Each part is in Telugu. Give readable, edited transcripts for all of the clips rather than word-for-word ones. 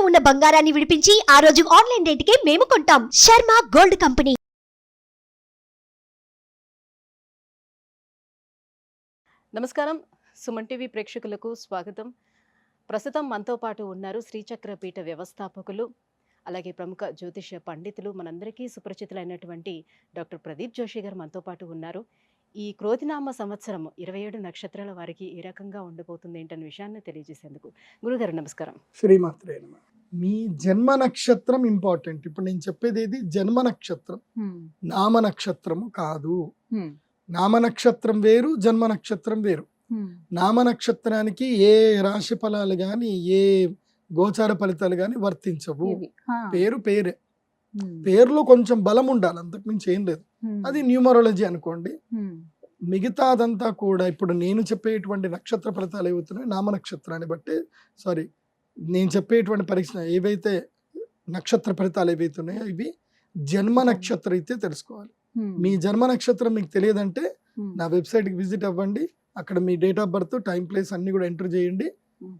ఉన్న బంగారాన్ని విడిపించి ఆ రోజు ఆన్లైన్ రేటుకే మేము కొంటాం. Sharma gold company. నమస్కారం, సుమన్ టీవీ ప్రేక్షకులకు స్వాగతం. ప్రస్తుతం మనతో పాటు ఉన్నారు శ్రీచక్ర పీఠ వ్యవస్థాపకులు, అలాగే ప్రముఖ జ్యోతిష పండితులు, మనందరికీ సుపరిచితులైనటువంటి డాక్టర్ ప్రదీప్ జోషి గారు మనతో పాటు ఉన్నారు. ఈ క్రోధినామ సంవత్సరం 27 నక్షత్రాల వారికి ఏ రకంగా ఉండబోతుంది ఏంటనే విషయాన్ని తెలియజేసేందుకు గురుగారు నమస్కారం. శ్రీమాత్రే నమః. మీ జన్మ నక్షత్రం ఇంపార్టెంట్. ఇప్పుడు నేను చెప్పేది ఏది జన్మ నక్షత్రం, నామ నక్షత్రము కాదు. నామ నక్షత్రం వేరు, జన్మ నక్షత్రం వేరు. నామ నక్షత్రానికి ఏ రాశి ఫలాలు గాని ఏ గోచార ఫలితాలు గాని వర్తించవు. పేరు పేరే, పేరులో కొంచెం బలం ఉండాలి, అంతకు మించి ఏం లేదు. అది న్యూమరాలజీ అనుకోండి. మిగతాదంతా కూడా ఇప్పుడు నేను చెప్పేటువంటి నక్షత్ర ఫలితాలు ఏవవుతున్నాయి నామ నక్షత్రాన్ని బట్టి, సారీ నేను చెప్పేటువంటి పరీక్ష ఏవైతే నక్షత్ర ఫలితాలు ఏవైతున్నాయో ఇవి జన్మ నక్షత్రం అయితే తెలుసుకోవాలి. మీ జన్మ నక్షత్రం మీకు తెలియదంటే నా వెబ్సైట్కి విజిట్ అవ్వండి. అక్కడ మీ date of birth, time, place అన్ని కూడా ఎంటర్ చేయండి.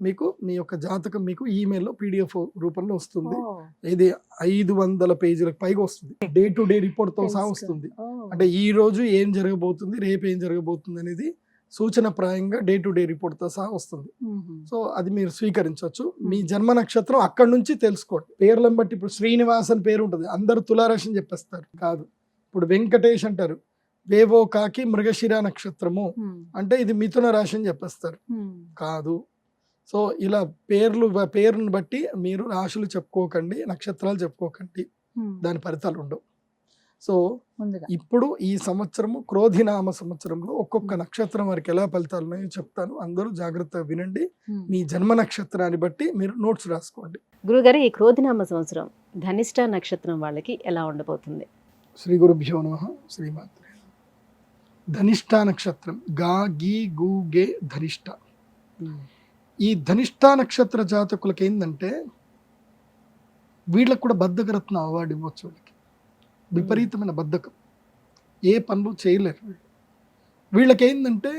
మీకు మీ యొక్క జాతకం మీకు ఈమెయిల్లో PDF రూపంలో వస్తుంది. ఇది 500 పేజీలకు పైగా వస్తుంది. డే టు డే రిపోర్ట్ తో సహా వస్తుంది. అంటే ఈ రోజు ఏం జరగబోతుంది, రేపు ఏం జరగబోతుంది అనేది సూచన ప్రాయంగా డే టు డే రిపోర్ట్ తో సహా వస్తుంది. సో అది మీరు స్వీకరించవచ్చు. మీ జన్మ నక్షత్రం అక్కడ నుంచి తెలుసుకోండి. పేర్లను బట్టి ఇప్పుడు శ్రీనివాస్ అని పేరు ఉంటుంది, అందరూ తులారాశి అని చెప్పేస్తారు. కాదు. ఇప్పుడు వెంకటేష్ అంటారు, వేవో కాకి మృగశిర నక్షత్రము అంటే ఇది మిథున రాశి అని చెప్పేస్తారు. కాదు. సో ఇలా పేరును బట్టి మీరు రాశులు చెప్పుకోకండి, నక్షత్రాలు చెప్పుకోకండి, దాని ఫలితాలు ఉండవు. సో ఇప్పుడు ఈ సంవత్సరము క్రోధినామ సంవత్సరంలో ఒక్కొక్క నక్షత్రం వారికి ఎలా ఫలితాలు ఉన్నాయో చెప్తాను. అందరూ జాగ్రత్తగా వినండి. మీ జన్మ నక్షత్రాన్ని బట్టి మీరు నోట్స్ రాసుకోండి. గురుగారు, ఈ క్రోధినామ సంవత్సరం ధనిష్ట నక్షత్రం వాళ్ళకి ఎలా ఉండబోతుంది? శ్రీ గురుభ్యో నమః. శ్రీమాత్రే. ధనిష్ట నక్షత్రం గా గీ గు గే ధనిష్ట. ఈ ధనిష్ట నక్షత్ర జాతకులకి ఏంటంటే వీళ్ళకు కూడా బద్ధకరత్న అవార్డు ఇవ్వచ్చు. వీళ్ళకి విపరీతమైన బద్ధకం, ఏ పనులు చేయలేరు. వీళ్ళకి ఏంటంటే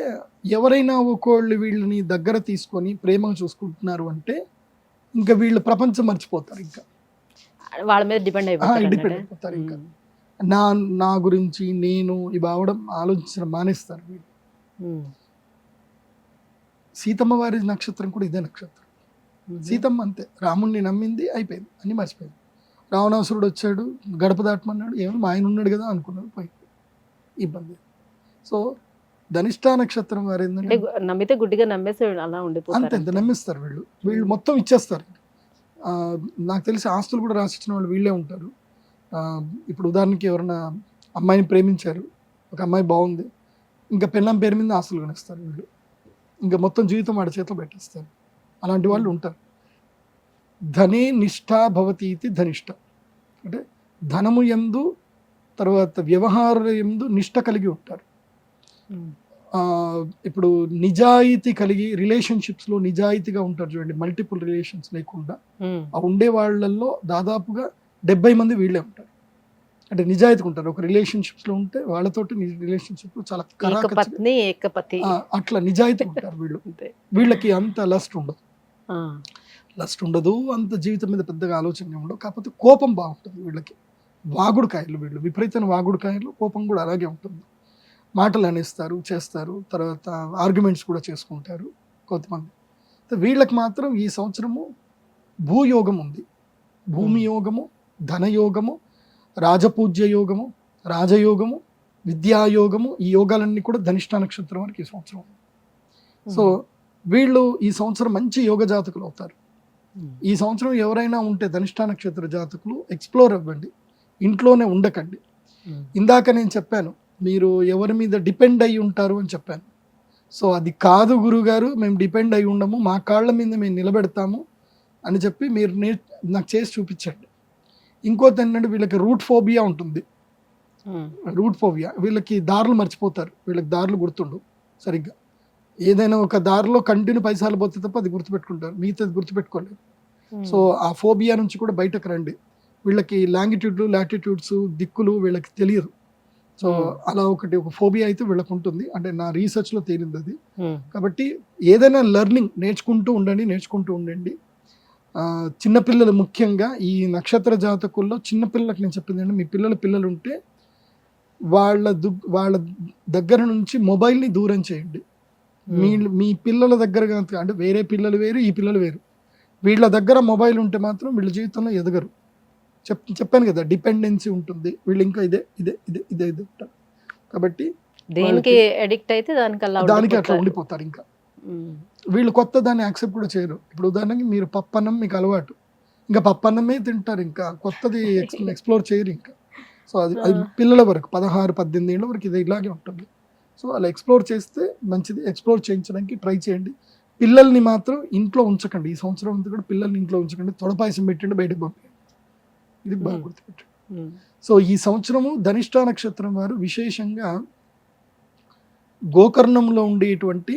ఎవరైనా ఒకళ్ళు వీళ్ళని దగ్గర తీసుకొని ప్రేమగా చూసుకుంటున్నారు అంటే ఇంకా వీళ్ళు ప్రపంచం మర్చిపోతారు, ఇంకా వాళ్ళ మీద డిపెండ్ అయిపోతారు. ఇంకా నా గురించి నేను ఇవి అవడం ఆలోచించడం మానేస్తారు వీళ్ళు. సీతమ్మ వారి నక్షత్రం కూడా ఇదే నక్షత్రం. సీతమ్మ అంతే, రాముణ్ణి నమ్మింది, అయిపోయింది, అన్ని మర్చిపోయింది. రావణాసురుడు వచ్చాడు, గడప దాటమన్నాడు, ఏమో మా ఆయన ఉన్నాడు కదా అనుకున్నాడు, పోయింది, ఇబ్బంది. సో ధనిష్ట నక్షత్రం వారు ఏంటంటే నమ్మితే గుడ్డిగా నమ్మేసి అలా ఉండిపోతారు. అంతే నమ్మిస్తారు వీళ్ళు మొత్తం ఇచ్చేస్తారు. నాకు తెలిసి ఆస్తులు కూడా రాసిచ్చిన వాళ్ళు వీళ్ళే ఉంటారు. ఇప్పుడు ఉదాహరణకి ఎవరైనా అమ్మాయిని ప్రేమించారు, ఒక అమ్మాయి బాగుంది, ఇంకా పెళ్ళాం పేరు మీద ఆస్తులు కొనిస్తారు వీళ్ళు, ఇంకా మొత్తం జీవితం వాడి చేతిలో పెట్టేస్తారు. అలాంటి వాళ్ళు ఉంటారు. ధనే నిష్ఠా భవతి ఇది ధనిష్ట అంటే ధనము యందు తర్వాత వ్యవహార యందు నిష్ఠ కలిగి ఉంటారు. ఇప్పుడు నిజాయితీ కలిగి రిలేషన్షిప్స్లో నిజాయితీగా ఉంటారు చూడండి, మల్టిపుల్ రిలేషన్స్ లేకుండా. ఆ ఉండే వాళ్ళల్లో దాదాపుగా 70 మంది వీళ్ళే ఉంటారు. అంటే నిజాయితీగా ఉంటారు. ఒక రిలేషన్షిప్స్ లో ఉంటే వాళ్ళతోటి రిలేషన్షిప్ చాలా అట్లా నిజాయితీ ఉంటారు వీళ్ళు. వీళ్ళకి అంత లస్ట్ ఉండదు, అంత జీవితం మీద పెద్దగా ఆలోచన ఉండవు. కాకపోతే కోపం బాగుంటుంది వీళ్ళకి. వాగుడుకాయలు వీళ్ళు, విపరీతమైన వాగుడుకాయలు. కోపం కూడా అలాగే ఉంటుంది. మాటలు అనేస్తారు, చేస్తారు, తర్వాత ఆర్గ్యుమెంట్స్ కూడా చేసుకుంటారు కొంతమంది. వీళ్ళకి మాత్రం ఈ సంవత్సరము భూయోగం ఉంది. భూమి యోగము, ధనయోగము, రాజపూజ్య యోగము, రాజయోగము, విద్యాయోగము, ఈ యోగాలన్నీ కూడా ధనిష్ట నక్షత్రం వరకు ఈ సంవత్సరం. సో వీళ్ళు ఈ సంవత్సరం మంచి యోగ జాతకులు అవుతారు. ఈ సంవత్సరం ఎవరైనా ఉంటే ధనిష్ట నక్షత్ర జాతకులు ఎక్స్ప్లోర్ అవ్వండి, ఇంట్లోనే ఉండకండి. ఇందాక నేను చెప్పాను మీరు ఎవరి మీద డిపెండ్ అయి ఉంటారు అని చెప్పాను. సో అది కాదు గురుగారు, మేము డిపెండ్ అయి ఉండము, మా కాళ్ళ మీద మేము నిలబెడతాము అని చెప్పి మీరు నాకు చేసి చూపించండి. ఇంకోటి ఏంటంటే వీళ్ళకి రూట్ ఫోబియా ఉంటుంది. రూట్ ఫోబియా, వీళ్ళకి దారులు మర్చిపోతారు, వీళ్ళకి దారులు గుర్తుండవు సరిగ్గా. ఏదైనా ఒక దారిలో కంటిన్యూ పైసలు పోతే తప్ప అది గుర్తుపెట్టుకుంటారు, మిగతాది గుర్తుపెట్టుకోలేరు. సో ఆ ఫోబియా నుంచి కూడా బయటకు రండి. వీళ్ళకి లాంగిట్యూడ్లు, లాటిట్యూడ్స్, దిక్కులు వీళ్ళకి తెలియదు. సో అలా ఒక ఫోబియా అయితే వీళ్ళకు ఉంటుంది. అంటే నా రీసెర్చ్లో తేలింది అది. కాబట్టి ఏదైనా లెర్నింగ్ నేర్చుకుంటూ ఉండండి. చిన్నపిల్లలు ముఖ్యంగా ఈ నక్షత్ర జాతకుల్లో చిన్నపిల్లలకు నేను చెప్పింది అంటే మీ పిల్లలు ఉంటే వాళ్ళ దగ్గర నుంచి మొబైల్ని దూరం చేయండి. మీ పిల్లల దగ్గర కనుక అంటే వేరే పిల్లలు వేరు, ఈ పిల్లలు వేరు, వీళ్ళ దగ్గర మొబైల్ ఉంటే మాత్రం వీళ్ళ జీవితంలో ఎదగరు. చెప్పాను కదా, డిపెండెన్సీ ఉంటుంది, వీళ్ళు ఇంకా ఇదే ఇదే ఇదే ఇదే ఇదే ఉంటారు. కాబట్టి దేనికి అడిక్ట్ అయితే దానికి అట్లా ఉండిపోతారు. ఇంకా వీళ్ళు కొత్త దాన్ని యాక్సెప్ట్ కూడా చేయరు. ఇప్పుడు ఉదాహరణకి మీరు పప్పన్నం మీకు అలవాటు, ఇంకా పప్పన్నమే తింటారు, ఇంకా కొత్తది ఎక్స్ప్లోర్ చేయరు ఇంకా. సో అది పిల్లల వరకు 16-18 ఏళ్ళ వరకు ఇది ఇలాగే ఉంటుంది. సో అలా ఎక్స్ప్లోర్ చేస్తే మంచిది. ఎక్స్ప్లోర్ చేయించడానికి ట్రై చేయండి. పిల్లల్ని మాత్రం ఇంట్లో ఉంచకండి. ఈ సంవత్సరం అంతా కూడా పిల్లల్ని ఇంట్లో ఉంచకండి. తొడపాయసం పెట్టండి, బయటకు పంపించండి. ఇది బాగా గుర్తుపెట్టండి. సో ఈ సంవత్సరము ధనిష్ట నక్షత్రం వారు విశేషంగా గోకర్ణంలో ఉండేటువంటి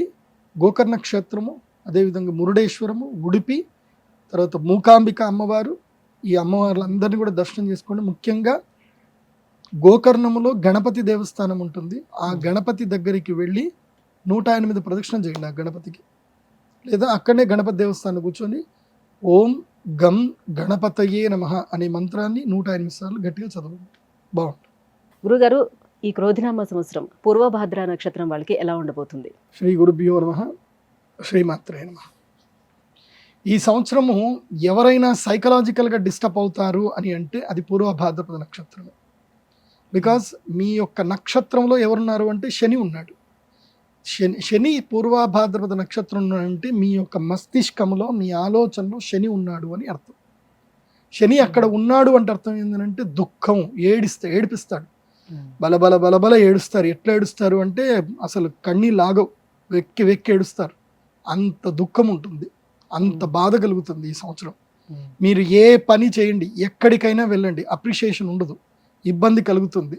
గోకర్ణ క్షేత్రము, అదేవిధంగా మురుడేశ్వరము, ఉడిపి, తర్వాత మూకాంబిక అమ్మవారు, ఈ అమ్మవార్లందరినీ కూడా దర్శనం చేసుకోండి. ముఖ్యంగా గోకర్ణములో గణపతి దేవస్థానం ఉంటుంది. ఆ గణపతి దగ్గరికి వెళ్ళి 108 ప్రదక్షిణ చేయండి ఆ గణపతికి. లేదా అక్కడనే గణపతి దేవస్థానం కూర్చొని ఓం గం గణపతయే నమః అనే మంత్రాన్ని 108 సార్లు గట్టిగా చదవండి. బాగుంటుంది. గురుగారు, ఈ క్రోధినామ సంవత్సరం పూర్వభాద్ర నక్షత్రం వాళ్ళకి ఎలా ఉండబోతుంది? శ్రీ గురుభ్యో నమః, శ్రీమాత్రే నమః. ఈ సంవత్సరము ఎవరైనా సైకలాజికల్గా డిస్టర్బ్ అవుతారు అని అంటే అది పూర్వభాద్రపద నక్షత్రమే. బికాస్ మీ యొక్క నక్షత్రంలో ఎవరున్నారు అంటే శని ఉన్నాడు. శని పూర్వభాద్రపద నక్షత్రం అంటే మీ యొక్క మస్తిష్కంలో, మీ ఆలోచనలో శని ఉన్నాడు అని అర్థం. శని అక్కడ ఉన్నాడు అంటే అర్థం ఏంటంటే దుఃఖం, ఏడిపిస్తాడు. బలబల ఏడుస్తారు. ఎట్లా ఏడుస్తారు అంటే అసలు కన్నీ లాగవు, వెక్కి ఏడుస్తారు. అంత దుఃఖం ఉంటుంది, అంత బాధ కలుగుతుంది ఈ సంవత్సరం. మీరు ఏ పని చేయండి, ఎక్కడికైనా వెళ్ళండి, అప్రిషియేషన్ ఉండదు, ఇబ్బంది కలుగుతుంది.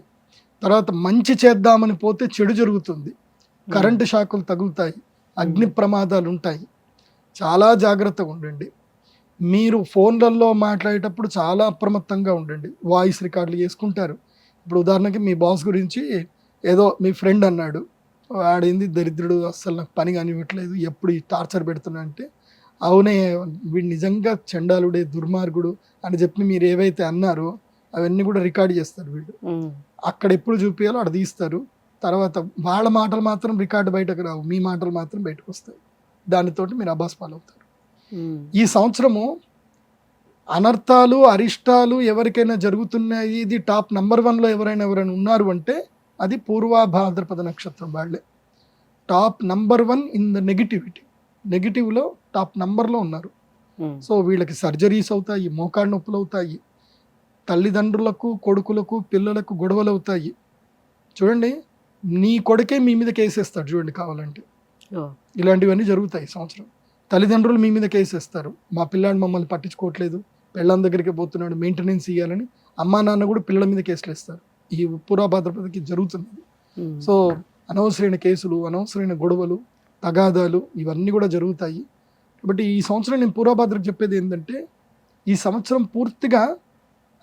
తర్వాత మంచి చేద్దామని పోతే చెడు జరుగుతుంది, కరెంటు షాకులు తగులుతాయి, అగ్ని ప్రమాదాలు ఉంటాయి. చాలా జాగ్రత్తగా ఉండండి. మీరు ఫోన్లలో మాట్లాడేటప్పుడు చాలా అప్రమత్తంగా ఉండండి. వాయిస్ రికార్డులు చేసుకుంటారు. ఇప్పుడు ఉదాహరణకి మీ బాస్ గురించి ఏదో మీ ఫ్రెండ్ అన్నాడు, ఆడింది దరిద్రుడు, అస్సలు నాకు పని కానివ్వట్లేదు, ఎప్పుడు ఈ టార్చర్ పెడుతున్నా అంటే, అవునే వీడు నిజంగా చండాలుడే, దుర్మార్గుడు అని చెప్పి మీరు ఏవైతే అన్నారో అవన్నీ కూడా రికార్డ్ చేస్తారు వీళ్ళు. అక్కడ ఎప్పుడు చూపించాలో అక్కడ తీస్తారు. తర్వాత వాళ్ళ మాటలు మాత్రం రికార్డు బయటకు రావు, మీ మాటలు మాత్రం బయటకు వస్తాయి. దానితోటి మీరు అబాస్ పాలవుతారు. ఈ సంవత్సరము అనర్థాలు, అరిష్టాలు ఎవరికైనా జరుగుతున్నాయి, ఇది టాప్ నెంబర్ 1లో ఎవరైనా ఉన్నారు అంటే అది పూర్వభాద్రపద నక్షత్రం వాళ్ళే. టాప్ నెంబర్ 1 ఇన్ ద నెగిటివ్లో టాప్ నెంబర్లో ఉన్నారు. సో వీళ్ళకి సర్జరీస్ అవుతాయి, మోకాళ్ళ నొప్పులు అవుతాయి, తల్లిదండ్రులకు, కొడుకులకు, పిల్లలకు గొడవలు అవుతాయి. చూడండి, నీ కొడుకే మీ మీద కేసేస్తాడు చూడండి కావాలంటే. ఇలాంటివన్నీ జరుగుతాయి ఈ సంవత్సరం. తల్లిదండ్రులు మీ మీద కేసేస్తారు, మా పిల్లాడు మమ్మల్ని పట్టించుకోవట్లేదు, పెళ్ళాం దగ్గరికి పోతున్నాడు, మెయింటెనెన్స్ ఇవ్వాలని అమ్మా నాన్న కూడా పిల్లల మీద కేసులు వేస్తారు. ఈ పూర్వభాద్రపదకి జరుగుతుంది. సో అనవసరమైన కేసులు, అనవసరమైన గొడవలు, తగాదాలు ఇవన్నీ కూడా జరుగుతాయి. కాబట్టి ఈ సంవత్సరం నేను పూర్వభాద్రకు చెప్పేది ఏంటంటే, ఈ సంవత్సరం పూర్తిగా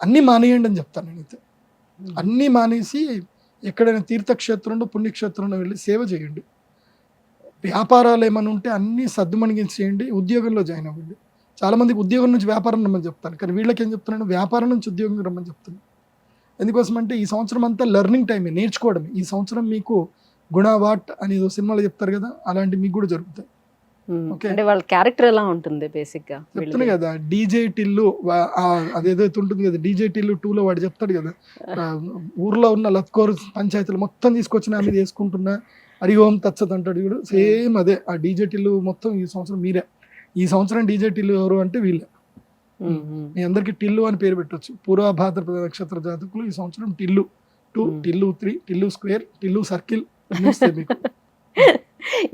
అన్నీ మానేయండి అని చెప్తాను నేనైతే. అన్నీ మానేసి ఎక్కడైనా తీర్థక్షేత్రంలో, పుణ్యక్షేత్రంలో వెళ్ళి సేవ చేయండి. వ్యాపారాలు ఏమైనా ఉంటే అన్నీ సద్దుమణిగించేయండి, ఉద్యోగంలో జాయిన్ అవ్వండి. చాలామందికి ఉద్యోగం నుంచి వ్యాపారం రమ్మని చెప్తాను, కానీ వీళ్ళకి ఏం చెప్తున్నాను, వ్యాపారం నుంచి ఉద్యోగం రమ్మని చెప్తున్నాను. ఎందుకోసం అంటే ఈ సంవత్సరం అంతా లెర్నింగ్ టైమే, నేర్చుకోవడమే. ఈ సంవత్సరం మీకు గుణ వాట్ అని సినిమాలో చెప్తారు కదా, అలాంటి మీకు కూడా జరుగుతాయి. అంటే వాళ్ళ క్యారెక్టర్ ఎలా ఉంటుంది బేసిక్ గా చెప్తున్నా కదా. డీజే టిల్లు అదేదైతే ఉంటుంది కదా, డీజే టిల్లు 2లో వాడు చెప్తాడు కదా, ఊర్లో ఉన్న లత్కోర్ పంచాయతీలు మొత్తం తీసుకొచ్చిన ఆమె చేసుకుంటున్నా హరి ఓం తచ్చత్ అంటాడు వీడు. సేమ్ అదే ఆ డీజే టిల్లు మొత్తం ఈ సంవత్సరం మీరే. ఈ సంవత్సరం డీజే టిల్లు ఎవరు అంటే వీళ్ళే. మీ అందరికి టిల్లు అని పేరు పెట్టవచ్చు. పూర్వభాద్రపద నక్షత్ర జాతకులు ఈ సంవత్సరం టిల్లు 2, టిల్లు 3, టిల్లు స్క్వేర్, టిల్లు సర్కిల్ మీకు.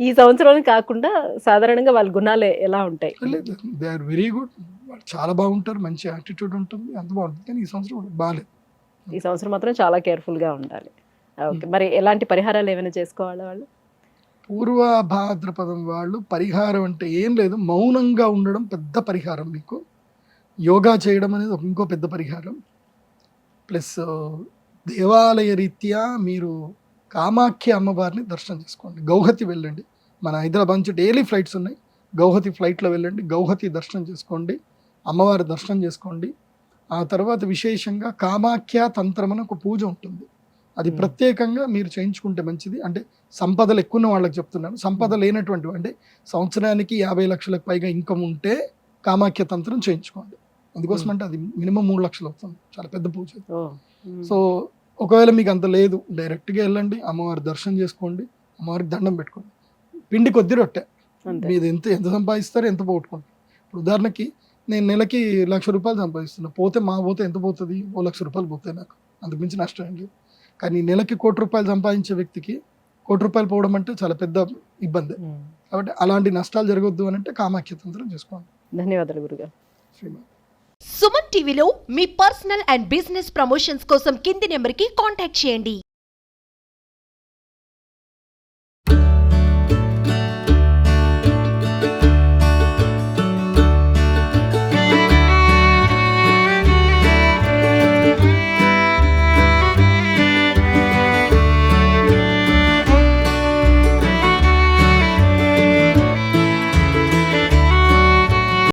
ఈ సంవత్సరం కాకుండా సాధారణంగా వాళ్ళ గుణాలు ఎలా ఉంటాయి? దే ఆర్ వెరీ గుడ్, వాళ్ళు చాలా బాగుంటారు, మంచి యాటిట్యూడ్ ఉంటుంది, అంత బాగుంటుంది. కానీ ఈ సంవత్సరం బాగాలేదు. ఈ సంవత్సరం మాత్రం చాలా కేర్ఫుల్ గా ఉండాలి. ఓకే, మరి ఎలాంటి పరిహారాలు ఏమైనా చేసుకోవాలా వాళ్ళు? పూర్వభాద్రపదం వాళ్ళు పరిహారం అంటే ఏం లేదు, మౌనంగా ఉండడం పెద్ద పరిహారం మీకు. యోగా చేయడం అనేది ఇంకో పెద్ద పరిహారం. ప్లస్ దేవాలయ రీత్యా మీరు కామాఖ్య అమ్మవారిని దర్శనం చేసుకోండి. గౌహతి వెళ్ళండి, మన హైదరాబాద్ నుంచి డైలీ ఫ్లైట్స్ ఉన్నాయి, గౌహతి ఫ్లైట్లో వెళ్ళండి, గౌహతి దర్శనం చేసుకోండి. అమ్మవారి దర్శనం చేసుకోండి. ఆ తర్వాత విశేషంగా కామాఖ్య తంత్రం అని ఒక పూజ ఉంటుంది, అది ప్రత్యేకంగా మీరు చేయించుకుంటే మంచిది. అంటే సంపదలు ఎక్కువ ఉన్న వాళ్ళకి చెప్తున్నాను, సంపద లేనటువంటి అంటే సంవత్సరానికి 50 లక్షలకు పైగా ఇన్కమ్ ఉంటే కామాఖ్య తంత్రం చేయించుకోండి. అందుకోసం అంటే అది మినిమం 3 లక్షలు అవుతుంది, చాలా పెద్ద పూజ. సో ఒకవేళ మీకు అంత లేదు, డైరెక్ట్గా వెళ్ళండి, అమ్మవారి దర్శనం చేసుకోండి, అమ్మవారికి దండం పెట్టుకోండి. పిండి కొద్ది రొట్టె, మీరు ఎంత సంపాదిస్తారో ఎంత పోగొట్టుకోండి. ఇప్పుడు ఉదాహరణకి నేను నెలకి 1 లక్ష రూపాయలు సంపాదిస్తున్నా, పోతే ఎంత పోతుంది, 1 లక్ష రూపాయలు పోతాయి నాకు, అంతకుమించి నష్టం ఏం లేదు. కానీ నెలకి 1 కోటి రూపాయలు సంపాదించే వ్యక్తికి 1 కోటి రూపాయలు పోవడం అంటే చాలా పెద్ద ఇబ్బంది. కాబట్టి అలాంటి నష్టాలు జరగొద్దు అని అంటే కామాఖ్య తంత్రం చేసుకోండి. ధన్యవాదాలు గురుగారు. శ్రీమాన్. సుమన్ టీవీలో మీ పర్సనల్ అండ్ బిజినెస్ ప్రమోషన్స్ కోసం కింది నెంబర్కి కాంటాక్ట్ చేయండి.